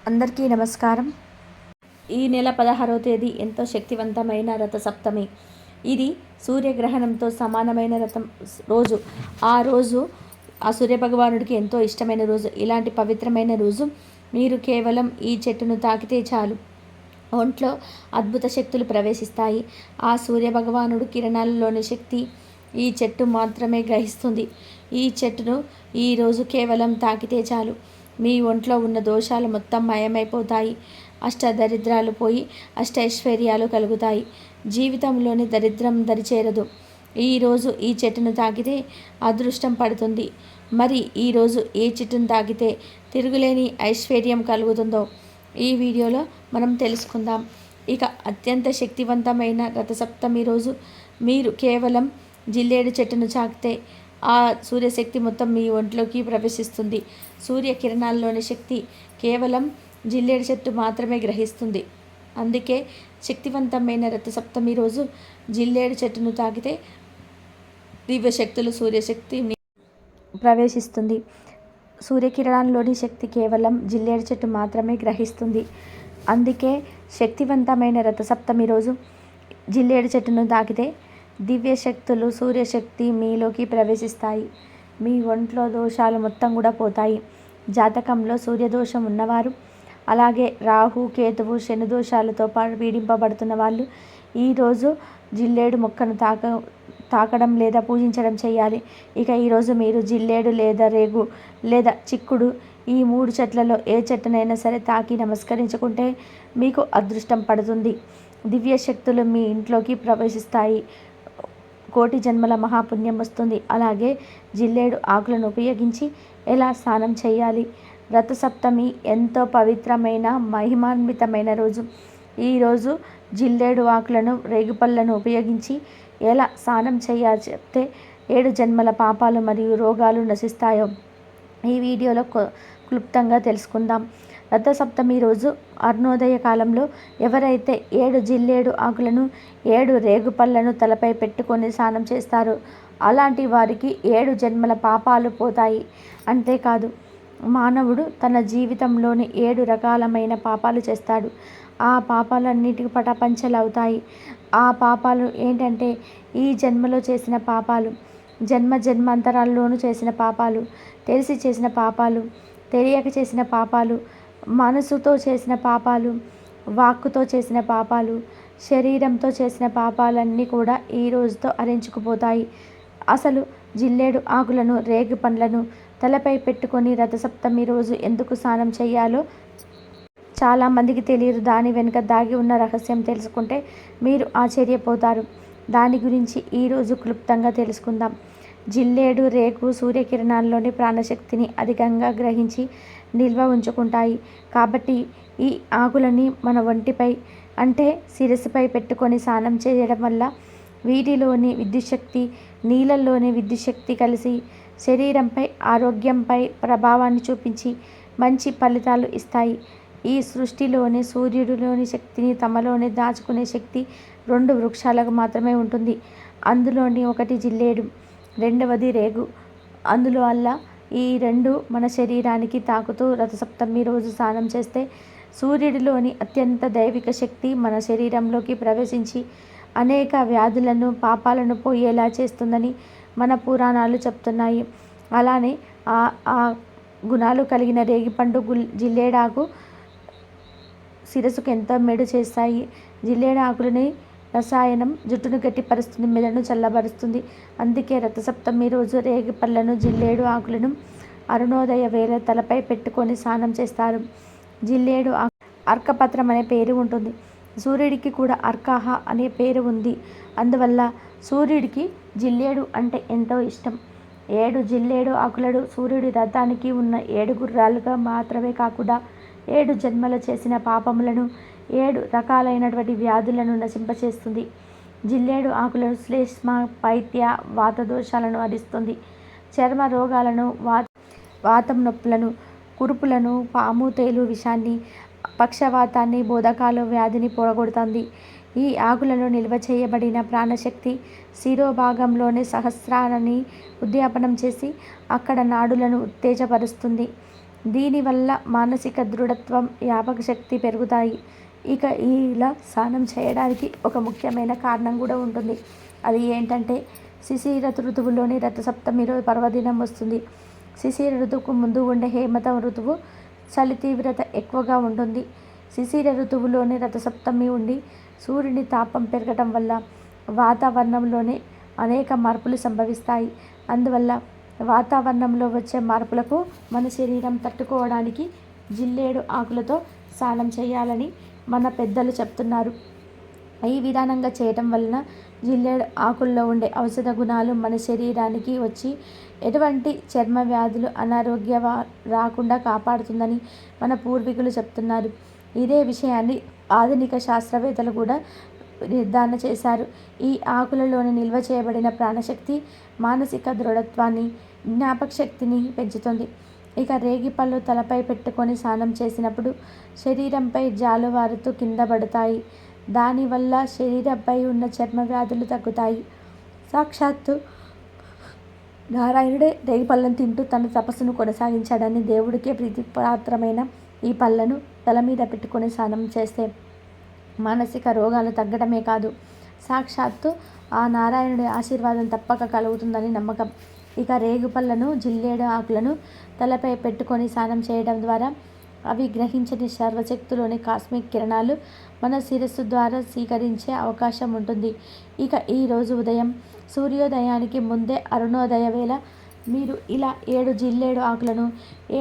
అందరికీ నమస్కారం. ఈ నెల 16వ తేదీ ఎంతో శక్తివంతమైన రథసప్తమి. ఇది సూర్యగ్రహణంతో సమానమైన రోజు. ఆ రోజు ఆ సూర్యభగవానుడికి ఎంతో ఇష్టమైన రోజు. ఇలాంటి పవిత్రమైన రోజు మీరు కేవలం ఈ చెట్టును తాకితే చాలు, ఒంట్లో అద్భుత శక్తులు ప్రవేశిస్తాయి. ఆ సూర్యభగవానుడు కిరణాలలోని శక్తి ఈ చెట్టు మాత్రమే గ్రహిస్తుంది. ఈ చెట్టును ఈరోజు కేవలం తాకితే చాలు, మీ ఒంట్లో ఉన్న దోషాలు మొత్తం మాయమైపోతాయి. అష్టదరిద్రాలు పోయి అష్టైశ్వర్యాలు కలుగుతాయి. జీవితంలోని దరిద్రం దరిచేరదు. ఈరోజు ఈ చెట్టును తాకితే అదృష్టం పడుతుంది. మరి ఈరోజు ఏ చెట్టును తాకితే తిరుగులేని ఐశ్వర్యం కలుగుతుందో ఈ వీడియోలో మనం తెలుసుకుందాం. ఇక అత్యంత శక్తివంతమైన రథసప్తమి రోజు మీరు కేవలం జిల్లేడు చెట్టును తాకితే ఆ సూర్యశక్తి మొత్తం మీ ఒంట్లోకి ప్రవేశిస్తుంది. సూర్యకిరణాల్లోని శక్తి కేవలం జిల్లేడు చెట్టు మాత్రమే గ్రహిస్తుంది. అందుకే శక్తివంతమైన రథసప్తమి రోజు జిల్లేడు చెట్టును తాకితే దివ్యశక్తులు సూర్యశక్తి ప్రవేశిస్తుంది. సూర్యకిరణాల్లోని శక్తి కేవలం జిల్లేడు చెట్టు మాత్రమే గ్రహిస్తుంది. అందుకే శక్తివంతమైన రథసప్తమి రోజు జిల్లేడు చెట్టును తాకితే దివ్యశక్తులు సూర్యశక్తి మీలోకి ప్రవేశిస్తాయి. మీ ఒంట్లో దోషాలు మొత్తం కూడా పోతాయి. జాతకంలో సూర్యదోషం ఉన్నవారు, అలాగే రాహు కేతువు శని దోషాలతో పీడింపబడుతున్న వాళ్ళు ఈరోజు జిల్లేడు మొక్కను తాకడం లేదా పూజించడం చేయాలి. ఇక ఈరోజు మీరు జిల్లేడు లేదా రేగు లేదా చిక్కుడు ఈ 3 చెట్లలో ఏ చెట్టునైనా సరే తాకి నమస్కరించుకుంటే మీకు అదృష్టం పడుతుంది. దివ్యశక్తులు మీ ఇంట్లోకి ప్రవేశిస్తాయి. కోటి జన్మల మహాపుణ్యం వస్తుంది. అలాగే జిల్లేడు ఆకులను ఉపయోగించి ఎలా స్నానం చేయాలి? రథసప్తమి ఎంతో పవిత్రమైన మహిమాన్వితమైన రోజు. ఈరోజు జిల్లేడు ఆకులను రేగుపళ్ళను ఉపయోగించి ఎలా స్నానం చేయాలి చెప్తే 7 జన్మల పాపాలు మరియు రోగాలు నశిస్తాయో ఈ వీడియోలో క్లుప్తంగా తెలుసుకుందాం. రథసప్తమి రోజు అరుణోదయ కాలంలో ఎవరైతే 7 జిల్లేడు ఆకులను 7 రేగుపళ్ళను తలపై పెట్టుకొని స్నానం చేస్తారో అలాంటి వారికి 7 జన్మల పాపాలు పోతాయి. అంతేకాదు, మానవుడు తన జీవితంలోని 7 రకాలమైన పాపాలు చేస్తాడు. ఆ పాపాలన్నిటికీ పటాపంచలవుతాయి. ఆ పాపాలు ఏంటంటే ఈ జన్మలో చేసిన పాపాలు, జన్మాంతరాల్లోనూ చేసిన పాపాలు, తెలిసి చేసిన పాపాలు, తెలియక చేసిన పాపాలు, మనసుతో చేసిన పాపాలు, వాక్కుతో చేసిన పాపాలు, శరీరంతో చేసిన పాపాలన్నీ కూడా ఈ రోజుతో హరించుకుపోతాయి. అసలు జిల్లేడు ఆకులను రేగు పండ్లను తలపై పెట్టుకొని రథసప్తమి రోజు ఎందుకు స్నానం చేయాలో చాలామందికి తెలియదు. దాని వెనుక దాగి ఉన్న రహస్యం తెలుసుకుంటే మీరు ఆశ్చర్యపోతారు. దాని గురించి ఈరోజు క్లుప్తంగా తెలుసుకుందాం. జిల్లేడు రేగు సూర్యకిరణాల్లోని ప్రాణశక్తిని అధికంగా గ్రహించి నిల్వ ఉంచుకుంటాయి. కాబట్టి ఈ ఆకులని మన ఒంటిపై అంటే శిరస్సుపై పెట్టుకొని స్నానం చేయడం వల్ల వీటిలోని విద్యుత్శక్తి నీళ్ళల్లోని విద్యుత్శక్తి కలిసి శరీరంపై ఆరోగ్యంపై ప్రభావాన్ని చూపించి మంచి ఫలితాలు ఇస్తాయి. ఈ సృష్టిలోని సూర్యుడిలోని శక్తిని తమలోనే దాచుకునే శక్తి 2 వృక్షాలకు మాత్రమే ఉంటుంది. అందులోని ఒకటి జిల్లేడు, రెండవది రేగు. అందువల్ల ఈ 2 మన శరీరానికి తాకుతూ రథసప్తమి రోజు స్నానం చేస్తే సూర్యుడిలోని అత్యంత దైవిక శక్తి మన శరీరంలోకి ప్రవేశించి అనేక వ్యాధులను పాపాలను పోయేలా చేస్తుందని మన పురాణాలు చెప్తున్నాయి. అలానే ఆ గుణాలు కలిగిన రేగిపండు జిల్లేడాకు శిరస్సుకు ఎంతో మేలు చేస్తాయి. జిల్లేడు ఆకులని రసాయనం జుట్టును గట్టిపరుస్తుంది, మెదడును చల్లబరుస్తుంది. అందుకే రథసప్తమి రోజు రేగి పళ్ళను జిల్లేడు ఆకులను అరుణోదయ వేళ తలపై పెట్టుకొని స్నానం చేస్తారు. జిల్లేడు అర్కపత్రం అనే పేరు ఉంటుంది. సూర్యుడికి కూడా అర్కాహ అనే పేరు ఉంది. అందువల్ల సూర్యుడికి జిల్లేడు అంటే ఎంతో ఇష్టం. 7 జిల్లేడు ఆకులను సూర్యుడి రథానికి ఉన్న 7 గుర్రాలుగా మాత్రమే కాకుండా 7 జన్మల చేసిన పాపములను 7 రకాలైనటువంటి వ్యాధులను నశింపచేస్తుంది. జిల్లేడు ఆకులను శ్లేష్మ పైత్య వాత దోషాలను హరిస్తుంది. చర్మ రోగాలను వాతం నొప్పులను కురుపులను పాము తేలు విషాన్ని పక్షవాతాన్ని బోధకాలు వ్యాధిని పోగొడుతుంది. ఈ ఆకులలో నిల్వ చేయబడిన ప్రాణశక్తి శిరోభాగంలోని సహస్రారాన్ని ఉద్యాపనం చేసి అక్కడ నాడులను ఉత్తేజపరుస్తుంది. దీనివల్ల మానసిక దృఢత్వం, జ్ఞాపక శక్తి పెరుగుతాయి. ఇక ఇలా స్నానం చేయడానికి ఒక ముఖ్యమైన కారణం కూడా ఉంటుంది. అది ఏంటంటే శిశిర ఋతువులోని రథసప్తమి రోజు పర్వదినం వస్తుంది. శిశిర ఋతువుకు ముందు ఉండే హేమత ఋతువు చలి తీవ్రత ఎక్కువగా ఉంటుంది. శిశిర ఋతువులోని రథసప్తమి ఉండి సూర్యుని తాపం పెరగటం వల్ల వాతావరణంలోనే అనేక మార్పులు సంభవిస్తాయి. అందువల్ల వాతావరణంలో వచ్చే మార్పులకు మన శరీరం తట్టుకోవడానికి జిల్లేడు ఆకులతో స్నానం చేయాలని మన పెద్దలు చెప్తున్నారు. ఈ విధానంగా చేయటం వలన జిల్లేడు ఆకుల్లో ఉండే ఔషధ గుణాలు మన శరీరానికి వచ్చి ఎటువంటి చర్మ వ్యాధులు, అనారోగ్య రాకుండా కాపాడుతుందని మన పూర్వీకులు చెప్తున్నారు. ఇదే విషయాన్ని ఆధునిక శాస్త్రవేత్తలు కూడా నిర్ధారణ చేశారు. ఈ ఆకులలోని నిల్వ చేయబడిన ప్రాణశక్తి మానసిక దృఢత్వాన్ని, జ్ఞాపక శక్తిని పెంచుతుంది. ఇక రేగిపళ్ళు తలపై పెట్టుకొని స్నానం చేసినప్పుడు శరీరంపై జాలువారుతూ కింద పడతాయి. దానివల్ల శరీరంపై ఉన్న చర్మ వ్యాధులు తగ్గుతాయి. సాక్షాత్తు నారాయణుడే రేగిపళ్ళను తింటూ తన తపస్సును కొనసాగించాడని దేవుడికే ప్రీతిపాత్రమైన ఈ పళ్ళను తల మీద పెట్టుకొని స్నానం చేస్తే మానసిక రోగాలు తగ్గడమే కాదు, సాక్షాత్తు ఆ నారాయణుడి ఆశీర్వాదం తప్పక కలుగుతుందని నమ్మకం. ఇక రేగుపళ్ళను, జిల్లేడు ఆకులను తలపై పెట్టుకొని స్నానం చేయడం ద్వారా అవి గ్రహించని సర్వశక్తులోని కాస్మిక్ కిరణాలు మన శిరస్సు ద్వారా స్వీకరించే అవకాశం ఉంటుంది. ఇక ఈరోజు ఉదయం సూర్యోదయానికి ముందే అరుణోదయ వేళ మీరు ఇలా 7 జిల్లేడు ఆకులను,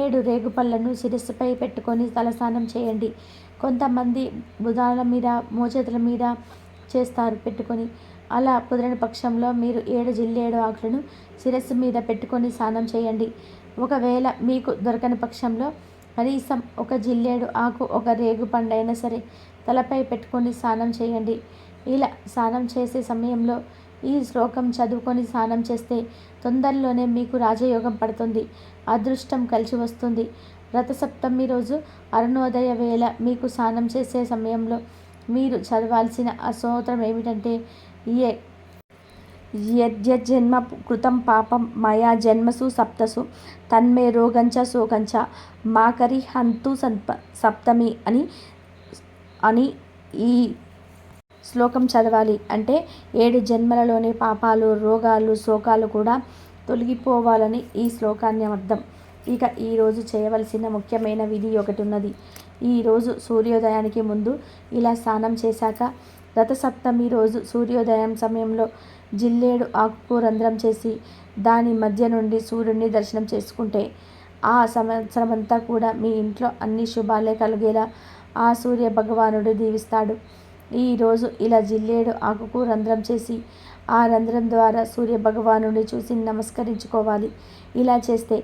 7 రేగుపళ్ళను శిరస్సుపై పెట్టుకొని తలస్నానం చేయండి. కొంతమంది భుజాల మీద, మోచేతుల మీద చేస్తారు పెట్టుకొని. అలా కుదరని పక్షంలో మీరు 7 జిల్లేడు ఆకులను శిరస్సు మీద పెట్టుకొని స్నానం చేయండి. ఒకవేళ మీకు దొరకని పక్షంలో కనీసం 1 జిల్లేడు ఆకు, 1 రేగు పండైనా సరే తలపై పెట్టుకొని స్నానం చేయండి. ఇలా స్నానం చేసే సమయంలో ఈ శ్లోకం చదువుకొని స్నానం చేస్తే తొందరలోనే మీకు రాజయోగం పడుతుంది, అదృష్టం కలిసి వస్తుంది. రథసప్తమి రోజు అరుణోదయ వేళ మీకు స్నానం చేసే సమయంలో మీరు చదవాల్సిన ఆ స్తోత్రం ఏమిటంటే యజ్జన్మ కృతం పాపం మయా జన్మసు సప్తసు తన్మే రోగంచ శోకంచ మాకరి హంతు సప్తమి అని ఈ శ్లోకం చదవాలి. అంటే 7 జన్మలలోని పాపాలు, రోగాలు, శోకాలు కూడా తొలగిపోవాలని ఈ శ్లోకాన్ని అర్థం. ఇక ఈరోజు చేయవలసిన ముఖ్యమైన విధి ఒకటి ఉన్నది. ఈరోజు సూర్యోదయానికి ముందు ఇలా స్నానం చేశాక రథసప్తమి రోజు సూర్యోదయం సమయంలో జిల్లేడు ఆకుకు రంధ్రం చేసి దాని మధ్య నుండి సూర్యుడిని దర్శనం చేసుకుంటే ఆ సంవత్సరమంతా కూడా మీ ఇంట్లో అన్ని శుభాలే కలిగేలా ఆ సూర్య భగవానుడు దీవిస్తాడు. ఈరోజు ఇలా జిల్లేడు ఆకుకు రంధ్రం చేసి ఆ రంధ్రం ద్వారా సూర్య భగవానుడిని చూసి నమస్కరించుకోవాలి. ఇలా చేస్తే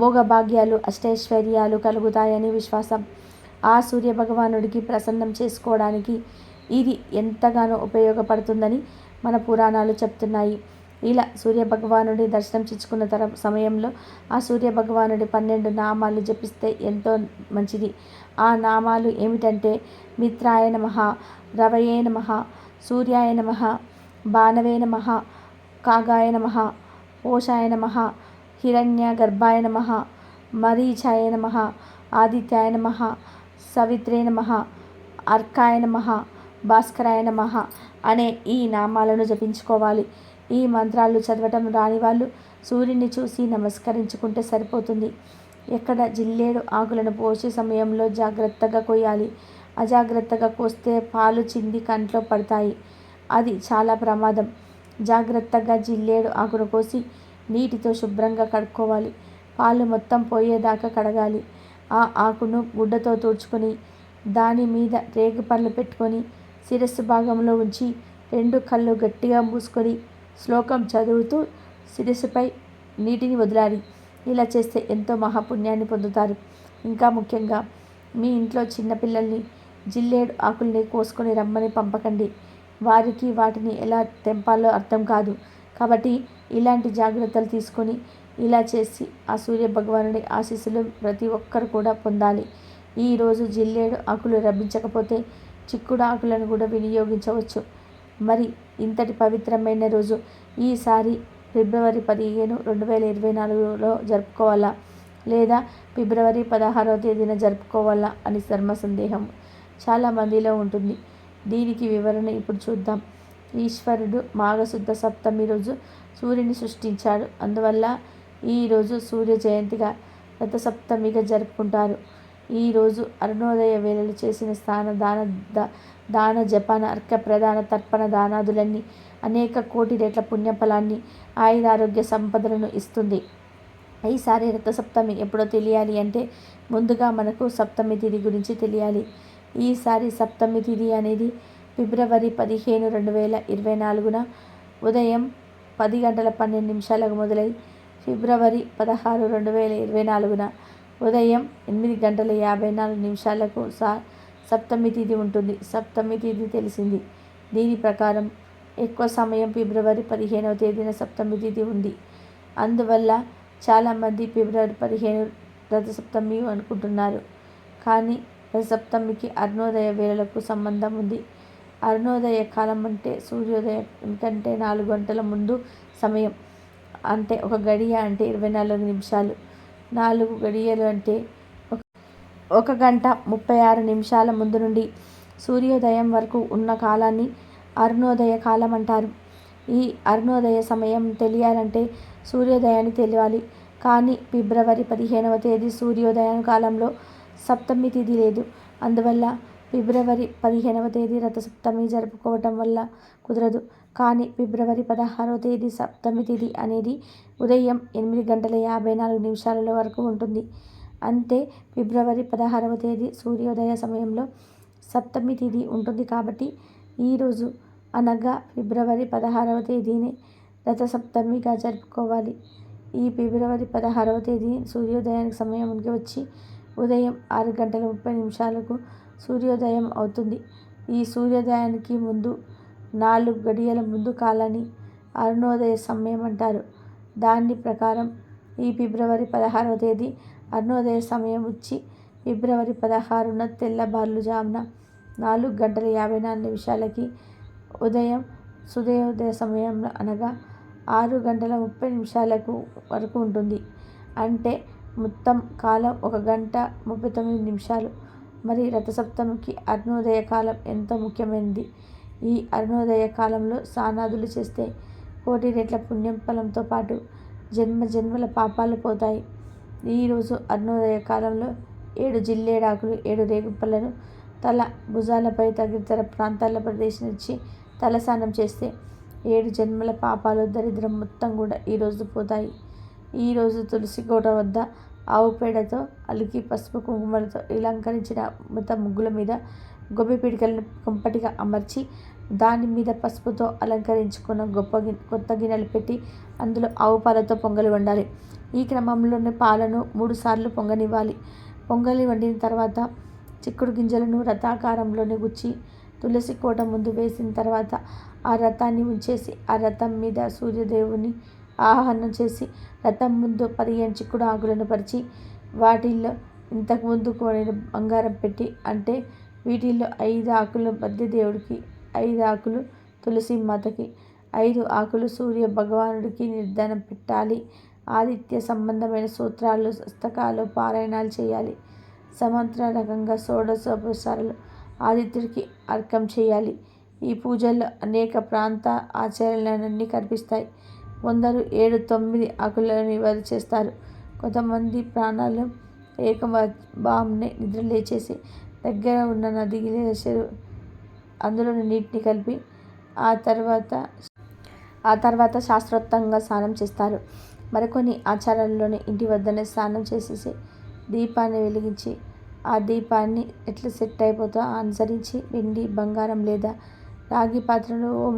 భోగభాగ్యాలు, అష్టైశ్వర్యాలు కలుగుతాయని విశ్వాసం. ఆ సూర్య భగవానుడికి ప్రసన్నం చేసుకోవడానికి ఇది ఎంతగానో ఉపయోగపడుతుందని మన పురాణాలు చెప్తున్నాయి. ఇలా సూర్య భగవానుడి దర్శనం చేసుకున్న సమయంలో ఆ సూర్య భగవానుడి 12 నామాలు జపిస్తే ఎంతో మంచిది. ఆ నామాలు ఏమిటంటే మిత్రాయ నమః, రవయే నమః, సూర్యాయ నమః, భానవే నమః, కాగాయ నమః, పోషాయ నమః, హిరణ్య గర్భాయ నమః, మరీచాయ నమః, ఆదిత్యాయ నమః, సవిత్రే నమః, అర్కాయ నమః, భాస్కరాయ నమః అనే ఈ నామాలను జపించుకోవాలి. ఈ మంత్రాలు చదవటం రాని వాళ్ళు సూర్యుని చూసి నమస్కరించుకుంటే సరిపోతుంది. ఎక్కడ జిల్లేడు ఆకులను పోసే సమయంలో జాగ్రత్తగా కొయ్యాలి. అజాగ్రత్తగా కోస్తే పాలు చింది కంట్లో పడతాయి. అది చాలా ప్రమాదం. జాగ్రత్తగా జిల్లేడు ఆకును కోసి నీటితో శుభ్రంగా కడుక్కోవాలి. పాలు మొత్తం పోయేదాకా కడగాలి. ఆ ఆకును గుడ్డతో తుడుచుకొని దాని మీద రేగుపళ్ళు పెట్టుకొని శిరస్సు భాగంలో ఉంచి 2 కళ్ళు గట్టిగా మూసుకొని శ్లోకం చదువుతూ శిరస్సుపై నీటిని వదలాలి. ఇలా చేస్తే ఎంతో మహాపుణ్యాన్ని పొందుతారు. ఇంకా ముఖ్యంగా మీ ఇంట్లో చిన్నపిల్లల్ని జిల్లేడు ఆకుల్ని కోసుకొని రమ్మని పంపకండి. వారికి వాటిని ఎలా తెంపాలో అర్థం కాదు. కాబట్టి ఇలాంటి జాగ్రత్తలు తీసుకొని ఇలా చేసి ఆ సూర్య భగవానుడి ఆశీస్సులు ప్రతి ఒక్కరు కూడా పొందాలి. ఈరోజు జిల్లేడు ఆకులు లభించకపోతే చిక్కుడు ఆకులను కూడా వినియోగించవచ్చు. మరి ఇంతటి పవిత్రమైన రోజు ఈసారి ఫిబ్రవరి 15, 2024లో జరుపుకోవాలా? లేదా ఫిబ్రవరి 16వ తేదీన జరుపుకోవాలా అని ధర్మ సందేహం చాలామందిలో ఉంటుంది. దీనికి వివరణ ఇప్పుడు చూద్దాం. ఈశ్వరుడు మాఘశుద్ధ సప్తమి రోజు సూర్యుని సృష్టించాడు. అందువల్ల ఈరోజు సూర్య జయంతిగా రథసప్తమిగా జరుపుకుంటారు. ఈరోజు అరుణోదయ వేళలు చేసిన దాన జపాన అర్ఘ్య ప్రదాన తర్పణ దానాదులన్నీ అనేక కోటి రెట్ల పుణ్యఫలాన్ని ఆయురారోగ్య సంపదలను ఇస్తుంది. ఈసారి రథసప్తమి ఎప్పుడో తెలియాలి అంటే ముందుగా మనకు సప్తమి తిథి గురించి తెలియాలి. ఈసారి సప్తమి తిథి అనేది ఫిబ్రవరి 15, 2024న ఉదయం 10:12 మొదలై ఫిబ్రవరి 16, 2024న ఉదయం 8:54 సప్తమి తిథి ఉంటుంది. సప్తమి తిథి తెలిసింది. దీని ప్రకారం ఎక్కువ సమయం ఫిబ్రవరి 15వ తేదీన సప్తమి తిథి ఉంది. అందువల్ల చాలామంది ఫిబ్రవరి 15 రథసప్తమి అనుకుంటున్నారు. కానీ రథసప్తమికి అరుణోదయ వేళలకు సంబంధం ఉంది. అరుణోదయ కాలం అంటే సూర్యోదయం కంటే 4 గంటల ముందు సమయం. అంటే ఒక గడియ అంటే 24 నిమిషాలు. 4 గడియలు అంటే 1 గంట 36 నిమిషాల ముందు నుండి సూర్యోదయం వరకు ఉన్న కాలాన్ని అరుణోదయ కాలం అంటారు. ఈ అరుణోదయ సమయం తెలియాలంటే సూర్యోదయాన్ని తెలియాలి. కానీ ఫిబ్రవరి 15వ తేదీ సూర్యోదయ కాలంలో సప్తమి తిథి లేదు. అందువల్ల ఫిబ్రవరి 15వ తేదీ రథసప్తమి జరుపుకోవటం వల్ల కుదరదు. కానీ ఫిబ్రవరి 16వ తేదీ సప్తమి తిథి అనేది ఉదయం 8:54 వరకు ఉంటుంది. అంటే ఫిబ్రవరి 16వ తేదీ సూర్యోదయ సమయంలో సప్తమి తిథి ఉంటుంది. కాబట్టి ఈరోజు అనగా ఫిబ్రవరి 16వ తేదీని రథసప్తమిగా జరుపుకోవాలి. ఈ ఫిబ్రవరి 16వ తేదీ సూర్యోదయానికి సమయానికి వచ్చి ఉదయం 6:30 సూర్యోదయం అవుతుంది. ఈ సూర్యోదయానికి ముందు 4 గడియల ముందు కాలాన్ని అరుణోదయ సమయం అంటారు. దాని ప్రకారం ఈ ఫిబ్రవరి 16వ తేదీ అరుణోదయ సమయం వచ్చి ఫిబ్రవరి 16న తెల్లవారుజామున 4:54 ఉదయం సూర్యోదయ సమయంలో అనగా 6:30 వరకు ఉంటుంది. అంటే మొత్తం కాలం 1 గంట 39 నిమిషాలు. మరి రథసప్తమికి అరుణోదయ కాలం ఎంతో ముఖ్యమైనది. ఈ అరుణోదయ కాలంలో స్నానాదులు చేస్తే కోటి రెట్ల పుణ్యం ఫలంతో పాటు జన్మల పాపాలు పోతాయి. ఈరోజు అరుణోదయ కాలంలో 7 జిల్లేడాకులు 7 రేగుపళ్ళను తల భుజాలపై తదితర ప్రాంతాల్లో ప్రదేశించి తలస్నానం చేస్తే 7 జన్మల పాపాలు దరిద్రం మొత్తం కూడా ఈరోజు పోతాయి. ఈరోజు తులసి కోట వద్ద ఆవు పేడతో అలికి పసుపు కుంకుమలతో అలంకరించిన ముగ్గుల మీద గొబ్బి పిడికలను కుంపటిగా అమర్చి దాని మీద పసుపుతో అలంకరించుకున్న కొత్త గిన్నెలు పెట్టి అందులో ఆవు పాలతో పొంగలి వండాలి. ఈ క్రమంలోనే పాలను 3 సార్లు పొంగనివ్వాలి. పొంగలి వండిన తర్వాత చిక్కుడు గింజలను రథాకారంలోనే గుచ్చి తులసి కోట ముందు వేసిన తర్వాత ఆ రథాన్ని ఉంచేసి ఆ రథం మీద సూర్యదేవుని ఆహ్వానం చేసి రథం ముందు 15 చిక్కుడు ఆకులను పరిచి వాటిల్లో ఇంతకుముందు కొనిన బంగారం పెట్టి అంటే వీటిల్లో 5 ఆకులు మధ్య దేవుడికి, 5 ఆకులు తులసి మాతకి, 5 ఆకులు సూర్య భగవానుడికి నిర్ధానం పెట్టాలి. ఆదిత్య సంబంధమైన సూత్రాలు పుస్తకాలు పారాయణాలు చేయాలి. సమంత్ర రకంగా షోడశోపచారాలు ఆదిత్యుడికి అర్ఘ్యం చేయాలి. ఈ పూజల్లో అనేక ప్రాంత ఆచారాలన్నీ కనిపిస్తాయి. కొందరు 7, 9 ఆకులను నివేదన చేస్తారు. కొంతమంది ప్రాణాలు ఏకబాంనే నిద్ర లేచేసి దగ్గర ఉన్న నది లేదా చెరువు అందులో నీటిని కలిపి ఆ తర్వాత శాస్త్రోక్తంగా స్నానం చేస్తారు. మరికొన్ని ఆచారాల్లోనే ఇంటి వద్దనే స్నానం చేసేసి దీపాన్ని వెలిగించి ఆ దీపాన్ని ఎట్లా సెట్ అయిపోతుందో అనుసరించి వెండి, బంగారం లేదా రాగి పాత్రను ఓం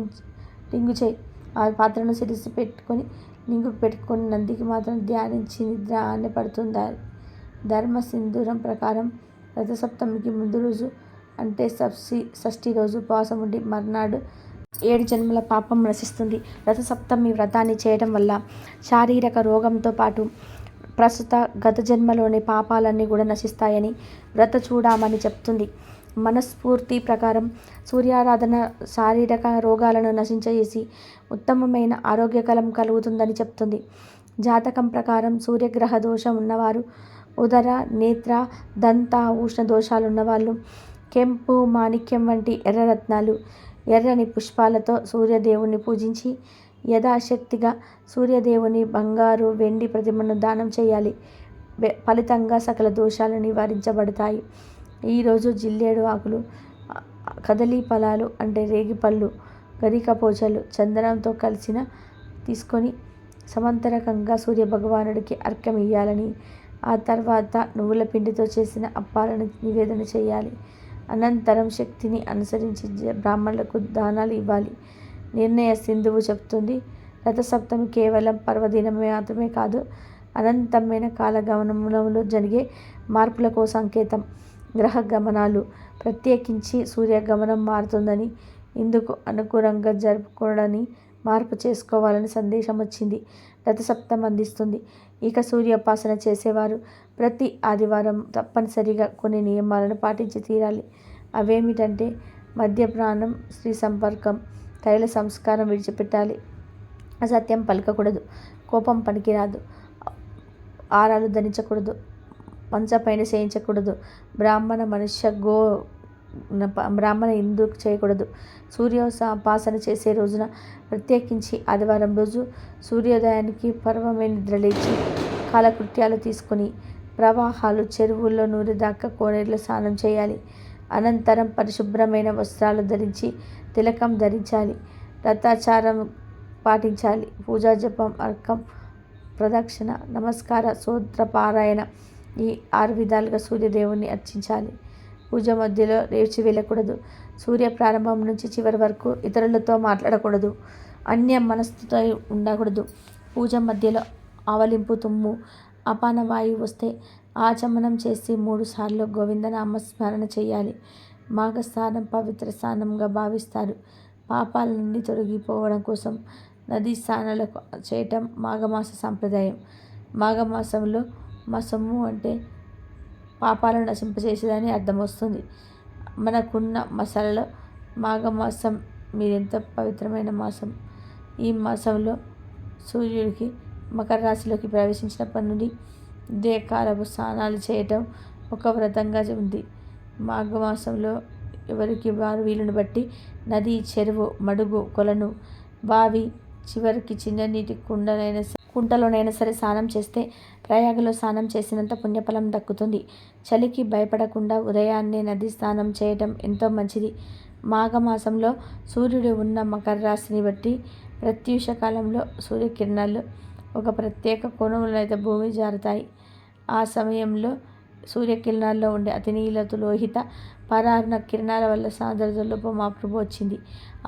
రింగు చేయి. ఆ పాత్రను సిరిసి పెట్టుకొని నింగుకు పెట్టుకొని నందికి మాత్రం ధ్యానించి నిద్ర ఆనే పడుతుంది. ధర్మ సింధూరం ప్రకారం రథసప్తమికి ముందు రోజు అంటే షష్ఠి రోజు ఉపవాసం ఉండి మర్నాడు 7 జన్మల పాపం నశిస్తుంది. రథసప్తమి వ్రతాన్ని చేయడం వల్ల శారీరక రోగంతో పాటు ప్రస్తుత గత జన్మలోని పాపాలన్నీ కూడా నశిస్తాయని వ్రత చూడమని చెప్తుంది. మనస్ఫూర్తి ప్రకారం సూర్యారాధన శారీరక రోగాలను నశించేసి ఉత్తమమైన ఆరోగ్యకలం కలుగుతుందని చెప్తుంది. జాతకం ప్రకారం సూర్యగ్రహ దోషం ఉన్నవారు, ఉదర, నేత్ర, దంత, ఉష్ణ దోషాలున్నవాళ్ళు కెంపు, మాణిక్యం వంటి ఎర్రరత్నాలు, ఎర్రని పుష్పాలతో సూర్యదేవుణ్ణి పూజించి యథాశక్తిగా సూర్యదేవుని బంగారు, వెండి ప్రతిమను దానం చేయాలి. ఫలితంగా సకల దోషాలు నివారించబడతాయి. ఈరోజు జిల్లేడు ఆకులు, కదలీ ఫలాలు అంటే రేగిపళ్ళు, గరికపోచలు చందనంతో కలిసిన తీసుకొని సమంతరకంగా సూర్యభగవానుడికి అర్ఘ్యం ఇయ్యాలని, ఆ తర్వాత నువ్వుల పిండితో చేసిన అప్పాలను నివేదన చేయాలి. అనంతరం శక్తిని అనుసరించి బ్రాహ్మణులకు దానాలు ఇవ్వాలి. నిర్ణయ సింధువు చెబుతుంది, రథసప్తమి కేవలం పర్వదినమే మాత్రమే కాదు, అనంతమైన కాలగమనంలో జరిగే మార్పులకు సంకేతం. గ్రహ గమనాలు, ప్రత్యేకించి సూర్యగమనం మారుతుందని, ఇందుకు అనుకూలంగా జరుపుకోవడాన్ని మార్పు చేసుకోవాలని సందేశం వచ్చింది. రథసప్తమి అందిస్తుంది. ఇక సూర్యోపాసన చేసేవారు ప్రతి ఆదివారం తప్పనిసరిగా కొన్ని నియమాలను పాటించి తీరాలి. అవేమిటంటే మద్యపానం, స్త్రీ సంపర్కం, తైల సంస్కారం విడిచిపెట్టాలి, అసత్యం పలకకూడదు, కోపం పనికిరాదు, ఆరాలు ధరించకూడదు, మంచపైన చేయించకూడదు, బ్రాహ్మణ ఇందు చేయకూడదు. సూర్యోపాసన చేసే రోజున ప్రత్యేకించి ఆదివారం రోజు సూర్యోదయానికి పూర్వమే నిద్రలేచి కాలకృత్యాలు తీసుకుని ప్రవాహాలు, చెరువుల్లో నూరేదాకా కోనేరులో స్నానం చేయాలి. అనంతరం పరిశుభ్రమైన వస్త్రాలు ధరించి తిలకం ధరించాలి. వ్రతాచారం పాటించాలి. పూజా జపం, అర్ఘం, ప్రదక్షిణ, నమస్కార, స్తోత్రపారాయణ ఈ 6 విధాలుగా సూర్యదేవుణ్ణి అర్చించాలి. పూజ మధ్యలో లేచి వెళ్ళకూడదు. సూర్య ప్రారంభం నుంచి చివరి వరకు ఇతరులతో మాట్లాడకూడదు. అన్య మనస్సుతో ఉండకూడదు. పూజ మధ్యలో ఆవలింపు, తుమ్ము, అపానవాయువు వస్తే ఆచమనం చేసి 3 సార్లు గోవిందనామ స్మరణ చేయాలి. మాఘస్నానం పవిత్ర స్నానంగా భావిస్తారు. పాపాల నుండి తొలగిపోవడం కోసం నదీ స్నానాలు చేయటం మాఘమాస సంప్రదాయం. మాఘమాసంలో మాసము అంటే పాపాలను నశింపచేసేదని అర్థం వస్తుంది. మనకున్న మాసాలలో మాఘమాసం మీరెంత పవిత్రమైన మాసం. ఈ మాసంలో సూర్యుడికి మకర రాశిలోకి ప్రవేశించినప్పటి నుండి ఉదయకాలపు స్నానాలు చేయటం ఒక వ్రతంగా ఉంది. మాఘమాసంలో ఎవరికి వారు వీలుని బట్టి నది, చెరువు, మడుగు, కొలను, బావి, చివరికి చిన్న నీటి కుంటలోనైనా సరే స్నానం చేస్తే ప్రయాగలో స్నానం చేసినంత పుణ్యఫలం దక్కుతుంది. చలికి భయపడకుండా ఉదయాన్నే నది స్నానం చేయటం ఎంతో మంచిది. మాఘమాసంలో సూర్యుడు ఉన్న మకర రాశిని బట్టి ప్రత్యూష కాలంలో సూర్యకిరణాలు ఒక ప్రత్యేక కోణంలో అయితే భూమి జారుతాయి. ఆ సమయంలో సూర్యకిరణాల్లో ఉండే అతినీల లోహిత పరారుణ కిరణాల వల్ల సాంద్రతలోపు మార్పు వచ్చింది.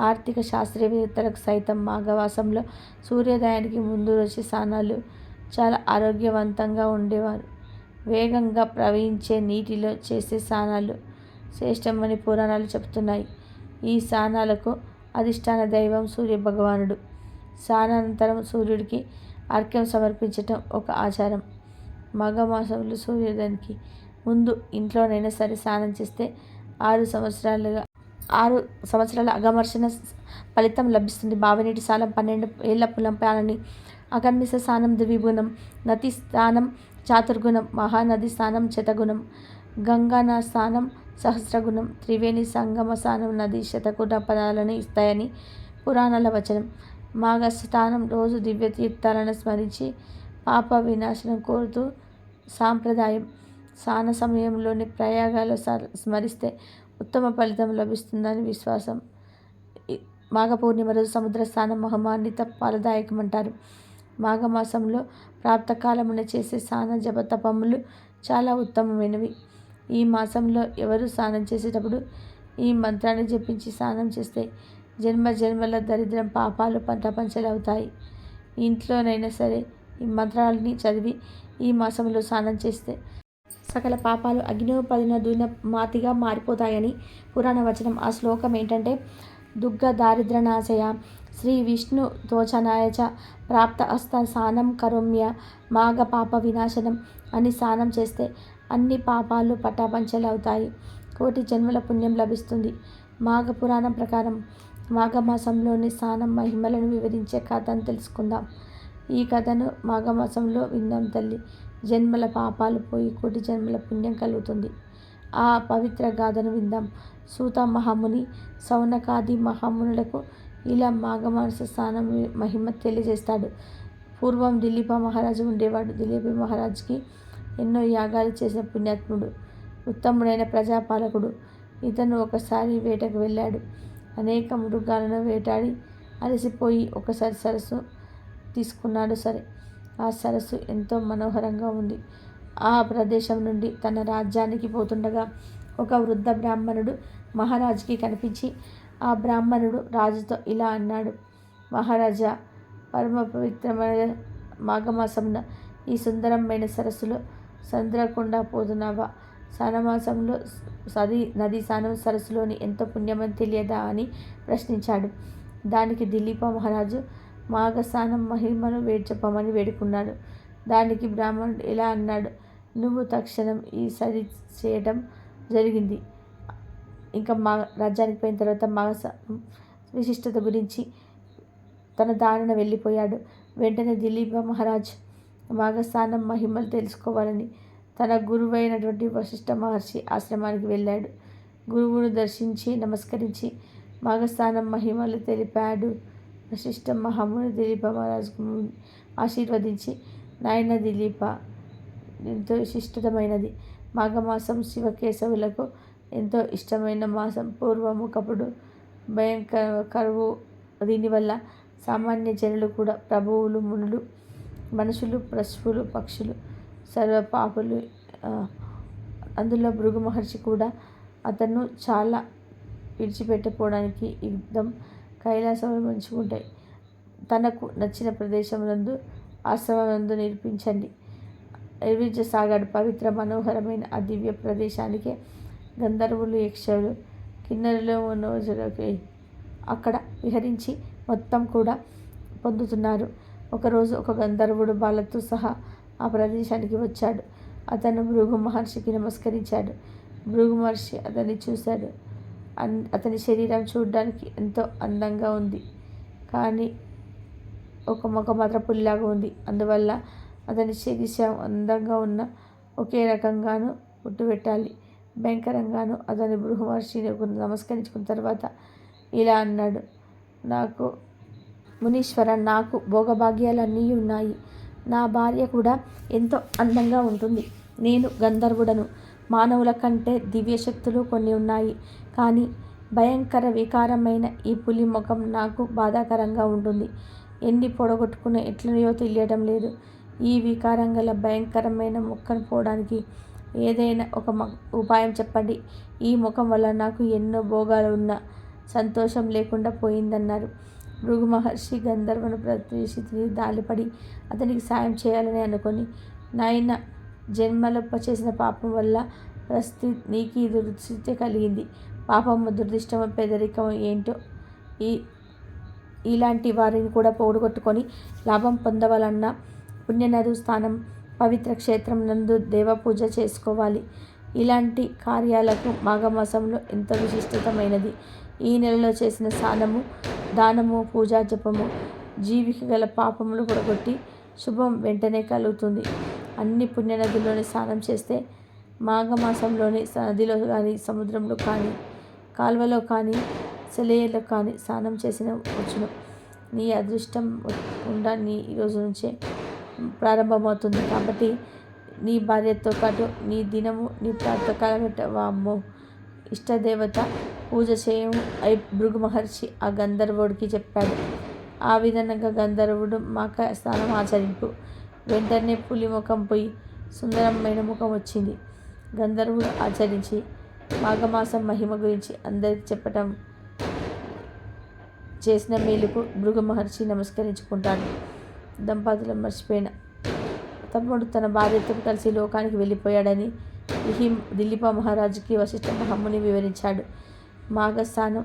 ఆర్థిక శాస్త్రవేత్తలకు సైతం మాఘమాసంలో సూర్యోదయానికి ముందు రోజు స్నానాలు చాలా ఆరోగ్యవంతంగా ఉండేవారు. వేగంగా ప్రవహించే నీటిలో చేసే స్నానాలు శ్రేష్టమని పురాణాలు చెబుతున్నాయి. ఈ స్నానాలకు అధిష్టాన దైవం సూర్యభగవానుడు. స్నానానంతరం సూర్యుడికి అర్ఘ్యం సమర్పించటం ఒక ఆచారం. మాఘమాసంలో సూర్యోదయానికి ముందు ఇంట్లోనైనా సరే స్నానం చేస్తే 6 సంవత్సరాల అఘమర్షణ ఫలితం లభిస్తుంది. బావినీటి స్నానం 12 ఏళ్ల పులంపాలని, అగర్నిశ స్నానం ద్విగుణం, నది స్నానం చాతుర్గుణం, మహానది స్నానం శతగుణం, గంగా స్నానం సహస్రగుణం, త్రివేణి సంగమ స్నానం నది శతగుణ పదాలను ఇస్తాయని పురాణాల వచనం. మాఘ స్నానం రోజు దివ్యతీర్థాలను స్మరించి పాప వినాశనం కోరుతూ సాంప్రదాయం. స్నాన సమయంలోని ప్రయాగాలు స్మరిస్తే ఉత్తమ ఫలితం లభిస్తుందని విశ్వాసం. మాఘ పూర్ణిమ రోజు సముద్ర స్నానం మహమాన్విత ఫలదాయకమంటారు. మాఘమాసంలో ప్రాప్తకాలమున చేసే స్నాన జప తపములు చాలా ఉత్తమమైనవి. ఈ మాసంలో ఎవరు స్నానం చేసేటప్పుడు ఈ మంత్రాన్ని జపించి స్నానం చేస్తే జన్మ జన్మల దరిద్రం, పాపాలు పంచలవుతాయి. ఇంట్లోనైనా సరే ఈ మంత్రాలని చదివి ఈ మాసంలో స్నానం చేస్తే సకల పాపాలు అగ్నిపదిన మాతిగా మారిపోతాయని పురాణ వచనం. ఆ శ్లోకం ఏంటంటే, దుగ్గ దారిద్ర్యనాశయ శ్రీ విష్ణు తోచనాయ చ ప్రాప్త అస్త స్నానం కరోమ్య మాఘ పాప వినాశనం అని స్నానం చేస్తే అన్ని పాపాలు పటాపంచలవుతాయి. కోటి జన్మల పుణ్యం లభిస్తుంది. మాఘ పురాణం ప్రకారం మాఘమాసంలోని స్నానం మహిమలను వివరించే కథను తెలుసుకుందాం. ఈ కథను మాఘమాసంలో విందాం తల్లి. జన్మల పాపాలు పోయి కోటి జన్మల పుణ్యం కలుగుతుంది. ఆ పవిత్ర గాథను విందాం. సూత మహాముని సౌనకాది మహామునులకు ఇలా మాఘమాస స్నానం మహిమ తెలియజేస్తాడు. పూర్వం దిలీప మహారాజు ఉండేవాడు. దిలీప మహారాజుకి ఎన్నో యాగాలు చేసిన పుణ్యాత్ముడు, ఉత్తముడైన ప్రజాపాలకుడు. ఇతను ఒకసారి వేటకు వెళ్ళాడు. అనేక మృగాలను వేటాడి అలసిపోయి ఒకసారి సరస్సు తీసుకున్నాడు. సరే, ఆ సరస్సు ఎంతో మనోహరంగా ఉంది. ఆ ప్రదేశం నుండి తన రాజ్యానికి పోతుండగా ఒక వృద్ధ బ్రాహ్మణుడు మహారాజుకి కనిపించి, ఆ బ్రాహ్మణుడు రాజుతో ఇలా అన్నాడు: మహారాజా, పరమ పవిత్రమైన మాఘమాసంన ఈ సుందరమైన సరస్సులో సంద్రకుండా పోతున్నావా? స్నానమాసంలో నది స్నానం సరస్సులోని ఎంతో పుణ్యమని తెలియదా అని ప్రశ్నించాడు. దానికి దిలీప మహారాజు మాఘ స్నానం మహిమను చెప్పమని వేడుకున్నాడు. దానికి బ్రాహ్మణుడు ఇలా అన్నాడు: నువ్వు తక్షణం ఈ సరి చేయడం జరిగింది. ఇంకా మా రాజ్యానికి పోయిన తర్వాత మాఘ విశిష్టత గురించి తన దారిన వెళ్ళిపోయాడు. వెంటనే దిలీప మహారాజ్ మాఘస్నానం మహిమలు తెలుసుకోవాలని తన గురువైనటువంటి వశిష్ఠ మహర్షి ఆశ్రమానికి వెళ్ళాడు. గురువును దర్శించి నమస్కరించి మాఘస్నానం మహిమలు తెలిపాడు. వశిష్ఠ మహాముని దిలీప మహారాజుకు ఆశీర్వదించి, నాయన దిలీప, ఎంతో విశిష్టమైనది మాఘమాసం శివకేశవులకు ఎంతో ఇష్టమైన మాసం. పూర్వము ఒకప్పుడు భయంకర కరువు. దీనివల్ల సామాన్య జనులు కూడా, ప్రభువులు, మునులు, మనుషులు, పశువులు, పక్షులు, సర్వ పాపులు, అందులో భృగు మహర్షి కూడా అతను చాలా విడిచిపెట్టకపోవడానికి యుద్ధం కైలాసంలో మంచుకుంటాయి. తనకు నచ్చిన ప్రదేశమునందు ఆశ్రమనందు నిర్మించసాగాడు. పవిత్ర మనోహరమైన ఆ దివ్య ప్రదేశానికే గంధర్వులు, యక్షులు, కిన్నరులు, మనోజులకి అక్కడ విహరించి మొత్తం కూడా పొందుతున్నారు. ఒకరోజు ఒక గంధర్వుడు బాలతో సహా ఆ ప్రదేశానికి వచ్చాడు. అతను భృగు మహర్షికి నమస్కరించాడు. భృగు మహర్షి అతన్ని చూశాడు. అతని శరీరం చూడడానికి ఎంతో అందంగా ఉంది, కానీ ఒక ముఖం మాత్రం పులిలాగా ఉంది. అందువల్ల అతని శరీరం అందంగా ఉన్న ఒకే రకంగాను పుట్టుబెట్టాలి. భయంకరంగాను అతని భృగు మహర్షిని నమస్కరించుకున్న తర్వాత ఇలా అన్నాడు: నాకు మునీశ్వర, నాకు భోగభాగ్యాలన్నీ ఉన్నాయి. నా భార్య కూడా ఎంతో అందంగా ఉంటుంది. నేను గంధర్వుడను. మానవుల కంటే దివ్యశక్తులు కొన్ని ఉన్నాయి. కానీ భయంకర వికారమైన ఈ పులి ముఖం నాకు బాధాకరంగా ఉంటుంది. ఎన్ని పొడగొట్టుకున్న ఎట్లనో తెలియడం లేదు. ఈ వికారం గల భయంకరమైన ముఖం పోవడానికి ఏదైనా ఒక ఉపాయం చెప్పండి. ఈ ముఖం వల్ల నాకు ఎన్నో భోగాలు ఉన్నా సంతోషం లేకుండా పోయిందన్నారు. భృగు మహర్షి గంధర్వుని ప్రతిష్ఠితిని దాలిపడి అతనికి సాయం చేయాలని అనుకొని, నాయన, జన్మలో చేసిన పాపం వల్ల నీకు ఈ దుస్థితి కలిగింది. పాపము, దురదృష్టము, పేదరికం ఏంటో ఇలాంటి వారిని కూడా పోగొట్టుకొని లాభం పొందవాలన్న పుణ్యనదు స్థానం, పవిత్ర క్షేత్రం నందు దేవపూజ చేసుకోవాలి. ఇలాంటి కార్యాలకు మాఘమాసంలో ఎంతో విశిష్టమైనది. ఈ నెలలో చేసిన స్నానము, దానము, పూజా జపము జీవికి గల పాపములు పొడగొట్టి శుభం వెంటనే కలుగుతుంది. అన్ని పుణ్యనదుల్లోని స్నానం చేస్తే మాఘమాసంలోని నదిలో కానీ, సముద్రంలో కానీ, కాల్వలో కానీ, సెలయేలో కానీ స్నానం చేసిన వచ్చును. నీ అదృష్టం నీ ఈరోజు నుంచే ప్రారంభమవుతుంది. కాబట్టి నీ భార్యతో పాటు నీ దినము, నీ ప్రాతకాలం పెట్టవామ్మో ఇష్టదేవత పూజ చేయము అయి భృగు మహర్షి ఆ గంధర్వుడికి చెప్పాడు. ఆ విధంగా గంధర్వుడు మాఘ స్నానం ఆచరింపు. వెంటనే పులి ముఖం పోయి సుందరమైన ముఖం వచ్చింది. గంధర్వుడు ఆచరించి మాఘమాసం మహిమ గురించి అందరికి చెప్పటం చేసిన మేలుకు భృగు మహర్షి నమస్కరించుకుంటాడు. దంపతులు మర్చిపోయిన తమ్ముడు తన భార్యతో కలిసి లోకానికి వెళ్ళిపోయాడని దిలీప మహారాజుకి వశిష్ఠ మహాముని వివరించాడు. మాఘస్నానం